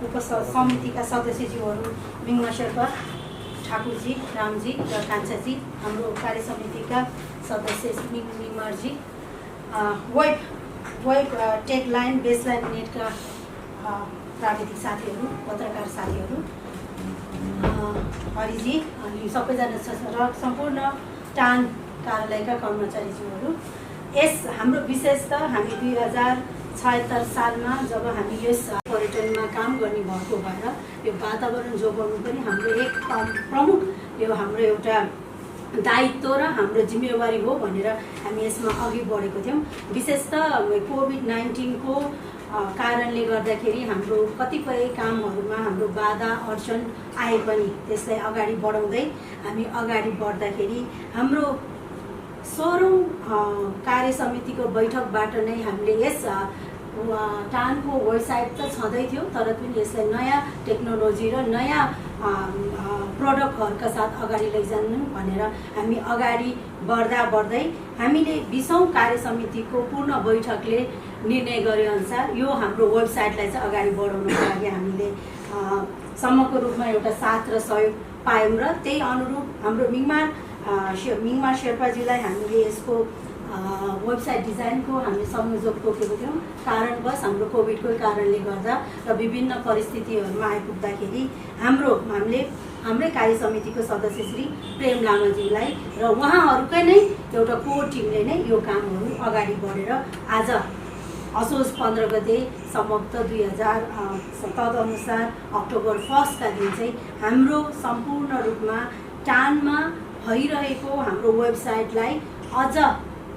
उपसमितिका सदस्यज्यूहरू मिङमा शेर्पा, ठाकुरजी, रामजी र कान्छाजी, हाम्रो कार्य समितिका सदस्य मिङमारजी, वेब टेकलाइन बेसलाइन नेटका प्राविधिक साथीहरू, पत्रकार साथीहरू, हरिजी अनि सबैजना र सम्पूर्ण टान कार्यालयका कर्मचारीज्यूहरू। यस हाम्रो विशेष त हामी 2076 सालमा जब हामी यस पर्यटनमा काम गर्ने भएको भएर यो वातावरण जोगाउनु पनि हाम्रो एक प्रमुख यो हाम्रो एउटा दायित्व र हाम्रो जिम्मेवारी हो भनेर हामी यसमा अघि बढेको थियौँ। विशेष त कोभिड-19 को कारणले गर्दाखेरि हाम्रो कतिपय कामहरूमा हाम्रो बाधा अडचन आए पनि त्यसलाई अगाडि बढाउँदै हामी अगाडि बढ्दाखेरि हाम्रो 16औं कार्य समितिको बैठकबाट नै हामीले यस टानको वेबसाइट त छँदै थियो, तर पनि यसलाई नयाँ टेक्नोलोजी र नयाँ प्रडक्टहरूका साथ अगाडि लैजानु भनेर हामी अगाडि बढ्दै हामीले 20औं कार्य समितिको पूर्ण बैठकले निर्णय गरे अनुसार यो हाम्रो वेबसाइटलाई चाहिँ अगाडि बढाउनको लागि हामीले समग्र रूपमा एउटा साथ र सहयोग पायौँ र त्यही अनुरूप हाम्रो मिङमा शेर्पाजीलाई हामीले यसको वेबसाइट डिजाइनको हामी संयोजक तोकेको थियौँ। कारणवश हाम्रो कोभिडको कारणले गर्दा र विभिन्न परिस्थितिहरूमा आइपुग्दाखेरि हाम्रै कार्य समितिको सदस्य श्री प्रेम लामाज्यूलाई र उहाँहरूकै नै एउटा कोर टिमले नै यो कामहरू अगाडि बढेर आज असोज 15 गते समाप्त 2000 तदनुसार अक्टोबर 1 का दिन चाहिँ हाम्रो सम्पूर्ण रूपमा टानमा भइरहेको हाम्रो वेबसाइटलाई अझ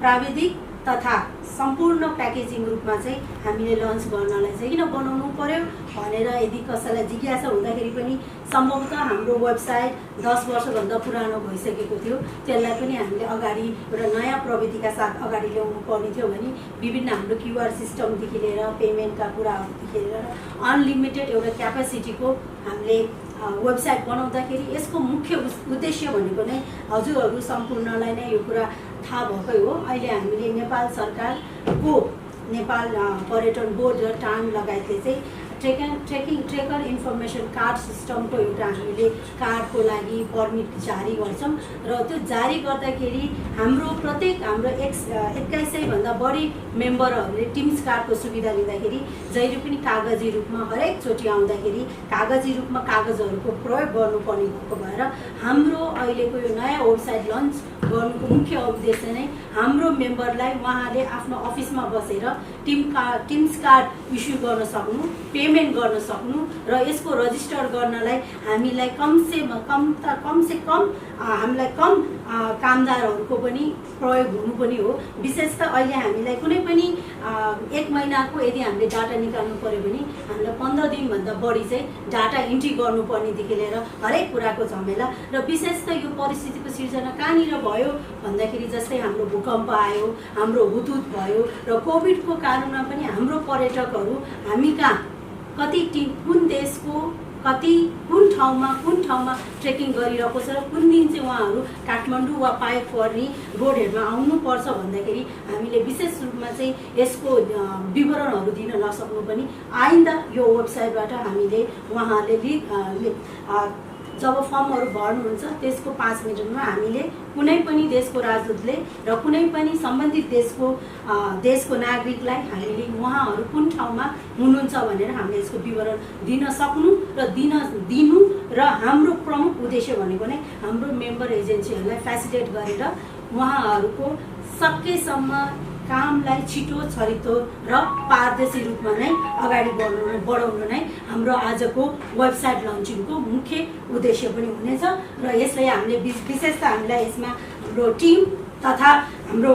प्राविधिक तथा सम्पूर्ण प्याकेजिङ रूपमा चाहिँ हामीले लन्च गर्नलाई चाहिँ किन बनाउनु पर्यो भनेर यदि कसैलाई जिज्ञासा हुँदाखेरि पनि सम्भवतः हाम्रो वेबसाइट 10 वर्षभन्दा पुरानो भइसकेको थियो, त्यसलाई पनि हामीले अगाडि एउटा नयाँ प्रविधिका साथ अगाडि ल्याउनु पर्ने थियो भने विभिन्न हाम्रो क्युआर सिस्टमदेखि लिएर पेमेन्टका कुराहरूदेखि लिएर अनलिमिटेड एउटा क्यापेसिटीको हामीले वेबसाइट बनाउँदाखेरि यसको मुख्य उद्देश्य भनेको नै हजुरहरू सम्पूर्णलाई नै यो कुरा थाहा भएकै हो। अहिले हामीले नेपाल सरकारको नेपाल पर्यटन बोर्ड र टान लगायतले चाहिँ ट्रेकर इन्फर्मेसन कार्ड सिस्टमको एउटा हामीले कार्डको लागि पर्मिट जारी गर्छौँ र त्यो जारी गर्दाखेरि हाम्रो प्रत्येक हाम्रो 2100 भन्दा बढी मेम्बरहरूले टिम्स कार्डको सुविधा लिँदाखेरि जहिले पनि कागजी रूपमा हरेक चोटि आउँदाखेरि कागजी रूपमा कागजहरूको प्रयोग गर्नुपर्ने भएको भएर हाम्रो अहिलेको यो नयाँ वेबसाइट लन्च गर्नुको मुख्य उद्देश्य नै हाम्रो मेम्बरलाई उहाँले आफ्नो अफिसमा बसेर टिम्स कार्ड इस्यु गर्न सक्नु, पेमेन्ट गर्न सक्नु र यसको रजिस्टर गर्नलाई हामीलाई कम से कम हामीलाई कम कामदारहरूको पनि प्रयोग हुनु पनि हो। विशेष त अहिले हामीलाई कुनै पनि 1 महिनाको यदि हामीले डाटा निकाल्नु पर्यो भने हामीलाई 15 दिनभन्दा बढी चाहिँ डाटा इन्ट्री गर्नुपर्नेदेखि लिएर हरेक कुराको झमेला र विशेष त यो परिस्थितिको सिर्जना कहाँनिर भयो भन्दाखेरि जस्तै हाम्रो भूकम्प आयो, हाम्रो हुतहुत भयो र कोभिडको कारणमा पनि हाम्रो पर्यटकहरू हामी कहाँ कुन देशको कुन ठाउँमा ट्रेकिङ गरिरहेको छ र कुन दिन चाहिँ उहाँहरू काठमाडौँ वा पाइकपर्नी रोडहरूमा आउनुपर्छ भन्दाखेरि हामीले विशेष रूपमा चाहिँ यसको विवरणहरू दिन नसक्नु पनि आइन्दा यो वेबसाइटबाट हामीले उहाँहरूले जब फर्महरू भर्नुहुन्छ त्यसको 5 मिनटमा हामीले कुनै पनि देशको राजदूतले र कुनै पनि सम्बन्धित देशको नागरिकलाई हामीले उहाँहरू कुन ठाउँमा हुनुहुन्छ भनेर हामीले यसको विवरण दिन सक्नु र दिनु र हाम्रो प्रमुख उद्देश्य भनेको नै हाम्रो मेम्बर एजेन्सीहरूलाई फेसिलिटेट गरेर उहाँहरूको सकेसम्म कामलाई छिटो छरितो र पारदर्शी रूपमा नै अगाडि बढाउनु नै हाम्रो आजको वेबसाइट लन्चिङको मुख्य उद्देश्य पनि हुनेछ र यसलाई हामीले विशेष त हामीलाई यसमा हाम्रो टिम तथा हाम्रो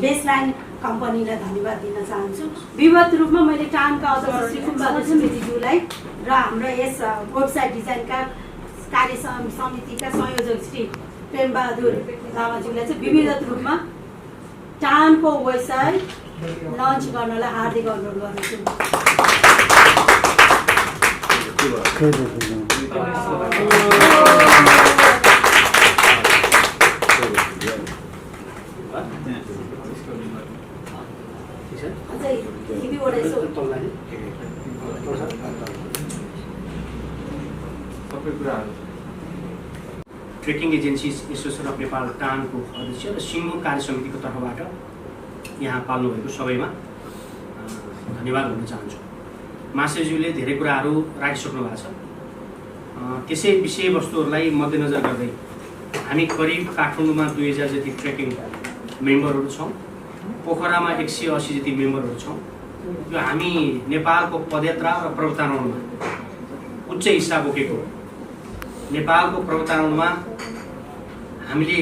बेसलाइन कम्पनीलाई धन्यवाद दिन चाहन्छु। विगत रूपमा मैले टानका अध्यक्ष श्री कुमबहादुर सुवेदीज्यूलाई र हाम्रो यस वेबसाइट डिजाइनका कार्य समितिका संयोजक श्री प्रेमबहादुर लामाज्यूलाई चाहिँ विविध रूपमा टानको वेबसाइट लन्च गर्नलाई हार्दिक अनुरोध गर्दछु। सबै कुराहरू। Trekking agencies association of Nepal टानको अध्यक्ष र सिङ्गो कार्य समितिको तर्फबाट यहाँ पाल्नुभएको सबैमा धन्यवाद भन्न चाहन्छु। महासचिवले धेरै कुराहरू राखिसक्नु भएको छ। त्यसै विषयवस्तुहरूलाई मध्यनजर गर्दै हामी करिब काठमाडौँमा 2000 जति ट्रेकिङ मेम्बरहरू छौँ, पोखरामा 180 जति मेम्बरहरू छौँ। यो हामी नेपालको पदयात्रा र पर्वतारोहणमा उच्च हिस्सा बोकेको नेपालको पर्वतारोहणमा हामीले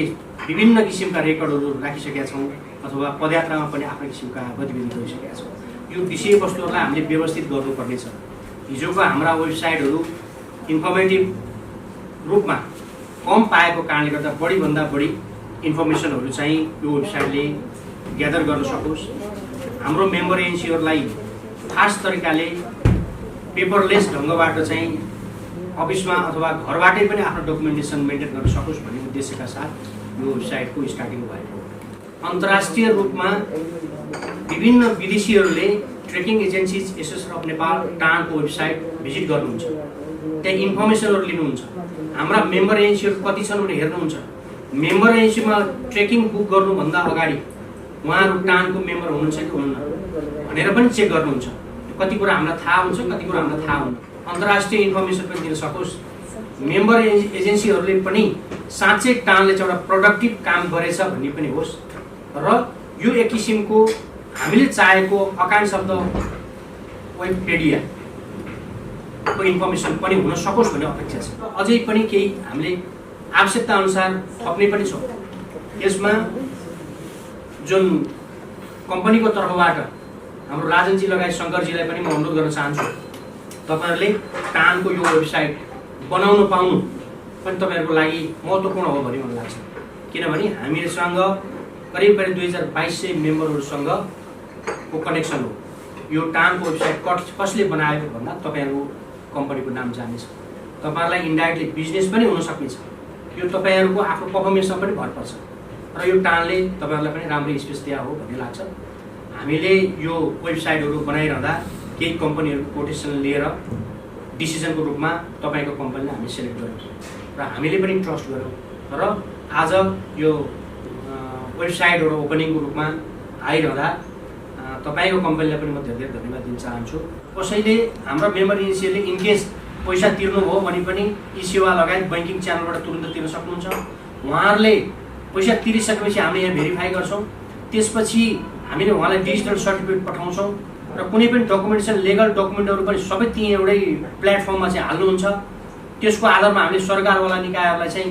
विभिन्न किसिमका रेकर्डहरू राखिसकेका छौँ अथवा पदयात्रामा पनि आफ्नो किसिमका गतिविधि गरिसकेका छौँ। यो विषयवस्तुहरूलाई हामीले व्यवस्थित गर्नुपर्नेछ। हिजोको हाम्रा वेबसाइटहरू इन्फर्मेटिभ रूपमा कम पाएको कारणले गर्दा बढीभन्दा बढी इन्फर्मेसनहरू चाहिँ यो वेबसाइटले ग्यादर गर्न सकोस्। हाम्रो मेम्बर एजेन्सीहरूलाई फास्ट तरिकाले पेपरलेस ढङ्गबाट चाहिँ अफिसमा अथवा घरबाटै पनि आफ्नो डकुमेन्टेसन मेन्टेन गर्न सकोस् भन्ने उद्देश्यका साथ यो वेबसाइटको स्टार्टिङ भएको हो। अन्तर्राष्ट्रिय रूपमा विभिन्न विदेशीहरूले trekking agencies association of Nepal टानको वेबसाइट भिजिट गर्नुहुन्छ, त्यहाँ इन्फर्मेसनहरू लिनुहुन्छ। हाम्रा मेम्बर एजेन्सीहरू कति छन् भनेर हेर्नुहुन्छ। मेम्बर एजेन्सीमा ट्रेकिङ बुक गर्नुभन्दा अगाडि उहाँहरू टानको मेम्बर हुनुहुन्छ कि हुनुहुन्न भनेर पनि चेक गर्नुहुन्छ। कति कुरा हामीलाई थाहा हुन्छ, कति कुरा हामीलाई थाहा हुन्न। अन्तर्राष्ट्रिय इन्फर्मेसन पनि दिन सकोस्। मेम्बर एजेन्सीहरूले पनि साँच्चै टानले चाहिँ एउटा प्रोडक्टिभ काम गरेछ भन्ने पनि होस् र यो एक किसिमको हामीले चाहेको अकान शब्द वेबपेडियाको इन्फर्मेसन पनि हुन सकोस् भन्ने अपेक्षा छ। अझै पनि केही हामीले आवश्यकता अनुसार थप्ने पनि छौँ। यसमा जुन कम्पनीको तर्फबाट हाम्रो राजनजी लगायत शङ्करजीलाई पनि म अनुरोध गर्न चाहन्छु, तपाईहरुले टानको यो वेबसाइट बनाउन पाउनु पनि तपाईहरुको लागि महत्त्वपूर्ण हो भन्ने मलाई लाग्छ। किनभने हामीसँग करिब 2200 मेम्बरहरुसँग को कनेक्सन हो। यो टानको वेबसाइट कसले बनाएको भन्दा तपाईहरुको कम्पनीको नाम जानेछ। तपाईहरुलाई इन्डाइरेक्टली बिजनेस पनि हुन सक्नेछ। यो तपाईहरुको आफ्नो परफर्मेन्समा पनि भर पर्छ र यो टानले तपाईहरुलाई पनि राम्रो स्पेस दिया हो भन्ने लाग्छ। हामीले यो वेबसाइटहरु बनाइरहँदा केही कम्पनीहरुको कोटेसन लिएर डिसिजनको रूपमा तपाईको कम्पनीलाई हामी सिलेक्ट गर्यौं र हामीले पनि ट्रस्ट गर्यौं र आज यो वेबसाइटहरु ओपनिङको रूपमा आइरहँदा तपाईको कम्पनीलाई पनि म धेरै धन्यवाद दिन चाहन्छु। कसैले हाम्रो मेम्बर एजेन्सीले इनकेस पैसा तिर्नु भयो भने पनि ई-सेवा लगायत बैंकिङ च्यानलबाट तुरुन्त तिर्न सक्नुहुन्छ। उहाँहरुले पैसा तिरिसकेपछि हामीले यहाँ भेरिफाई गर्छौं। त्यसपछि हामीले उहाँलाई डिजिटल सर्टिफिकेट पठाउँछौं र कुनै पनि डकुमेन्टेसन लिगल डकुमेन्टहरु पनि सबै त्यही एउटै प्लेटफर्ममा चाहिँ हाल्नुहुन्छ। त्यसको आधारमा हामीले सरकारवाला निकायहरुलाई चाहिँ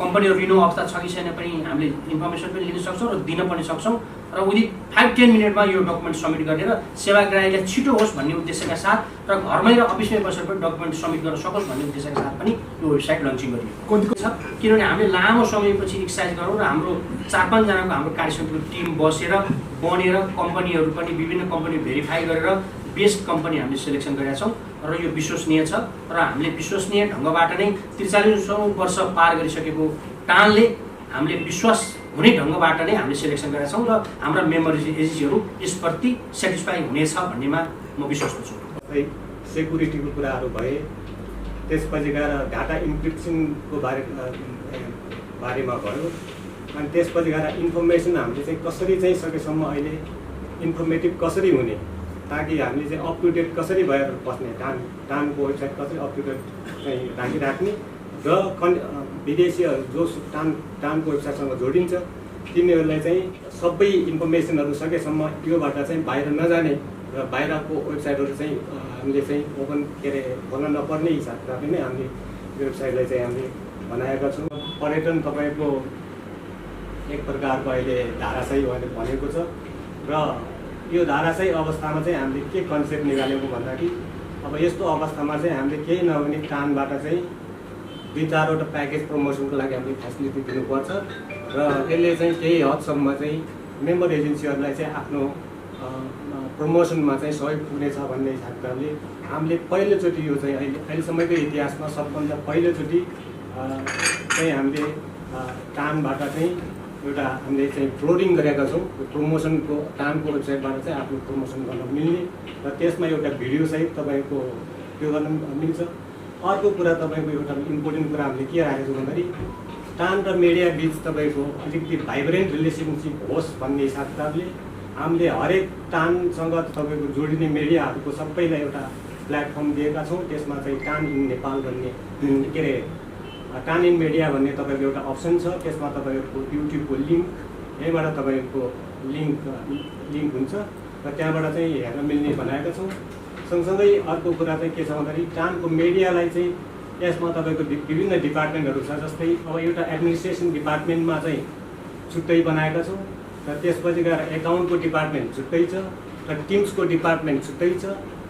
कम्पनीहरु रिन्यू अवस्था छ कि छैन पनि हामीले इन्फर्मेसन पनि लिन सक्छौं र दिन पनि सक्छौं र विदिन 5-10 मिनेटमा यो डकुमेन्ट सबमिट गरेर सेवाग्राहीलाई छिटो होस् भन्ने उद्देश्यका साथ र घरमै र अफिसमै बसेर पनि डकुमेन्ट सबमिट गर्न सकोस् भन्ने उद्देश्यका साथ पनि यो वेबसाइट लन्चिङ गरिएको छ। किनभने हामीले लामो समयपछि एक्सर्साइज गरौँ र हाम्रो 4-5 जनाको हाम्रो कार्यसमितिको टिम बसेर बनेर कम्पनीहरु पनि विभिन्न कम्पनी भेरिफाई गरेर बेस्ट कम्पनी हामीले सिलेक्सन गरेका छौं र यो विश्वसनीय छ र हामीले विश्वसनीय ढंगबाट नै 43औं वर्ष पार गरिसकेको टानले हामीले विश्वास हुने ढंगबाट नै हामीले सिलेक्सन गरेका छौं र हाम्रा मेम्बर एजेन्सीहरु यसप्रति सेटिस्फाई हुनेछ भन्नेमा म विश्वास छु। सेक्युरिटीको कुराहरु भए, त्यसपछि गएर डाटा इन्क्रिप्सनको बारेमा भयो, अनि त्यसपछि गएर इन्फर्मेसन हामीले चाहिँ कसरी चाहिँ सकेसम्म अहिले इन्फर्मेटिभ कसरी हुने, ताकि हामीले चाहिँ अप टु डेट कसरी भएर बस्ने, टानको वेबसाइट कसरी अप टु डेट चाहिँ राखिराख्ने र विदेशीहरु जो टानको वेबसाइटसँग जोडिन्छ तिनीहरूलाई चाहिँ सबै इन्फर्मेसनहरु सकेसम्म योबाट चाहिँ बाहिर नजाने र बाहिरको वेबसाइटहरु चाहिँ हामीले चाहिँ ओपन खोल्न नपर्ने हिसाबले नै हामीले वेबसाइटलाई चाहिँ हामीले बनाएका छौँ। पर्यटन तपाईको एक प्रकारको अहिले धाराशायी भनेको छ र यो धाराशायी अवस्थामा चाहिँ हामीले के कन्सेप्ट निकालेको भन्दाखेरि अब यस्तो अवस्थामा चाहिँ हामीले केही नहुने टानबाट चाहिँ 2-4वटा प्याकेज प्रमोसनको लागि हामीले फेसिलिटी दिनुपर्छ र यसले चाहिँ केही हदसम्म चाहिँ मेम्बर एजेन्सीहरुलाई चाहिँ आफ्नो प्रमोसनमा चाहिँ सहयोग पुग्नेछ भन्ने हिसाबले हामीले पहिलोचोटि यो चाहिँ अहिलेसम्मको इतिहासमा सबभन्दा पहिलोचोटि चाहिँ हामीले टानबाट चाहिँ एउटा हामीले चाहिँ फ्लोरिङ गरेका छौँ। प्रमोसनको टानको वेबसाइटबाट चाहिँ आफ्नो प्रमोसन गर्न मिल्ने र त्यसमा एउटा भिडियो सहित तपाईको त्यो गर्न मिल्छ। अर्को कुरा तपाईँको एउटा इम्पोर्टेन्ट कुरा हामीले के राखेको छौँ भन्दाखेरि टान र मिडिया बिच तपाईँको अलिकति भाइब्रेन्ट रिलेसनसिप होस् भन्ने हिसाब किताबले हामीले हरेक टानसँग तपाईँको जोडिने मिडियाहरूको सबैलाई एउटा प्लेटफर्म दिएका छौँ। त्यसमा चाहिँ टान इन नेपाल भन्ने के अरे टान इन मिडिया भन्ने तपाईँको एउटा अप्सन छ। त्यसमा तपाईँको युट्युबको लिङ्क यहीँबाट तपाईँको लिङ्क हुन्छ र त्यहाँबाट चाहिँ हेर्न मिल्ने बनाएका छौँ। सँगसँगै अर्को कुरा चाहिँ के छ भन्दाखेरि टानको मिडियालाई चाहिँ यसमा तपाईँको विभिन्न डिपार्टमेन्टहरू छ। जस्तै अब एउटा एडमिनिस्ट्रेसन डिपार्टमेन्टमा चाहिँ छुट्टै बनाएका छौँ र त्यसपछि गएर एकाउन्टको डिपार्टमेन्ट छुट्टै छ र टिम्सको डिपार्टमेन्ट छुट्टै छ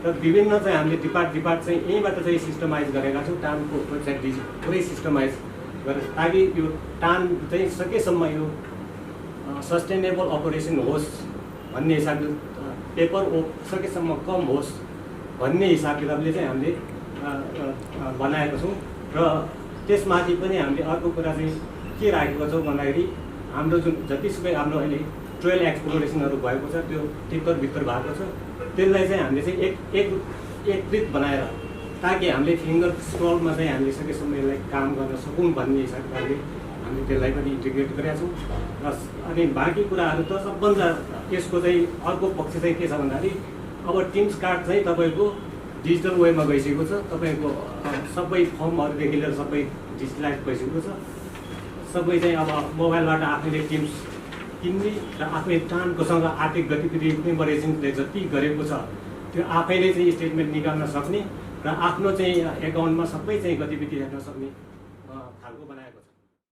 र विभिन्न चाहिँ हामीले डिपार्ट चाहिँ यहीँबाट चाहिँ सिस्टमाइज गरेका छौँ। टानको वेबसाइट पुरै सिस्टमाइज गरेर ताकि यो टान चाहिँ सकेसम्म यो सस्टेनेबल अपरेसन होस् भन्ने हिसाबले पेपर सकेसम्म कम होस् भन्ने हिसाब किताबले चाहिँ हामीले बनाएको छौँ। र त्यसमाथि पनि हामीले अर्को कुरा चाहिँ के राखेको छौँ भन्दाखेरि हाम्रो जुन जतिसुकै हाम्रो अहिले ट्रेल एक्सप्लोरेसनहरू भएको छ त्यो भित्र भएको छ त्यसलाई चाहिँ हामीले चाहिँ एकत्रित बनाएर ताकि हामीले फिङ्गर स्क्रलमा चाहिँ हामीले सकेसम्म यसलाई काम गर्न सकौँ भन्ने हिसाबले हामीले त्यसलाई पनि इन्टिग्रेट गरेका छौँ। र अनि बाँकी कुराहरू त सबभन्दा यसको चाहिँ अर्को पक्ष चाहिँ के छ भन्दाखेरि अब टिम्स कार्ड चाहिँ तपाईँको डिजिटल वेमा गइसकेको छ। तपाईँको सबै फर्महरूदेखि लिएर सबै डिजिटलाइज भइसकेको छ। सबै चाहिँ अब मोबाइलबाट आफैले टिम्स किन्ने र आफै टानकोसँग आर्थिक गतिविधि इम्प्लिमेन्टेसनले जति गरेको छ त्यो आफैले चाहिँ स्टेटमेन्ट निकाल्न सक्ने र आफ्नो चाहिँ एकाउन्टमा सबै चाहिँ गतिविधि हेर्न सक्ने खालको बनाएको छ।